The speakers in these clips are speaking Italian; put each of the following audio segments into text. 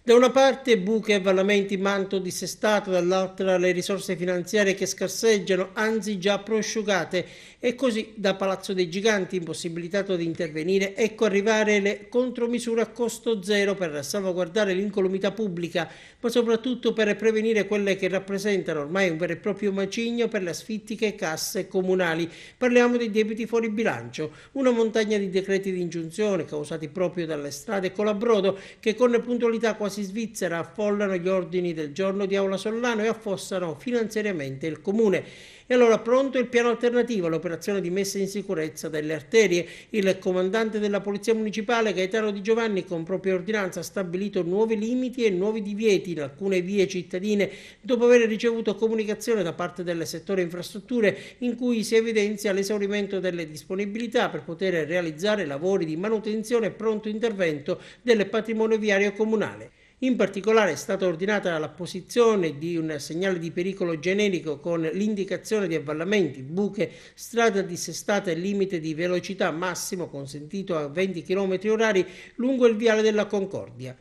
Da una parte buche e avvallamenti, manto dissestato, dall'altra le risorse finanziarie che scarseggiano, anzi già prosciugate, e così da Palazzo dei Giganti, impossibilitato di intervenire, ecco arrivare le contromisure a costo zero per salvaguardare l'incolumità pubblica, ma soprattutto per prevenire quelle che rappresentano ormai un vero e proprio macigno per le asfittiche casse comunali. Parliamo dei debiti fuori bilancio, una montagna di decreti di ingiunzione causati proprio dalle strade colabrodo che con puntualità quasi svizzera affollano gli ordini del giorno di Aula Sollano e affossano finanziariamente il comune. E allora pronto il piano alternativo all'operazione di messa in sicurezza delle arterie. Il comandante della Polizia Municipale Gaetano Di Giovanni con propria ordinanza ha stabilito nuovi limiti e nuovi divieti in alcune vie cittadine dopo aver ricevuto comunicazione da parte del settore infrastrutture in cui si evidenzia l'esaurimento delle disponibilità per poter realizzare lavori di manutenzione e pronto intervento del patrimonio viario comunale. In particolare è stata ordinata l'apposizione di un segnale di pericolo generico con l'indicazione di avvallamenti, buche, strada dissestata e limite di velocità massimo consentito a 20 km/h lungo il viale della Concordia.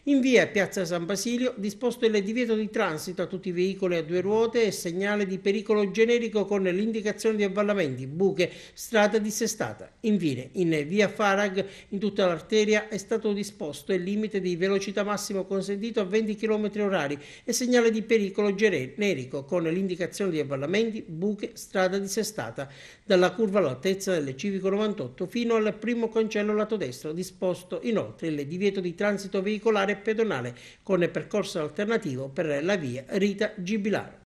In via Piazza San Basilio disposto il divieto di transito a tutti i veicoli a due ruote e segnale di pericolo generico con l'indicazione di avvallamenti, buche, strada dissestata. Infine, in via Farag, in tutta l'arteria, è stato disposto il limite di velocità massimo consentito a 20 km/h e segnale di pericolo generico con l'indicazione di avvallamenti, buche, strada dissestata. Dalla curva all'altezza del civico 98 fino al primo cancello lato destro, disposto inoltre il divieto di transito veicolare e pedonale con percorso alternativo per la via Rita Gibilaro.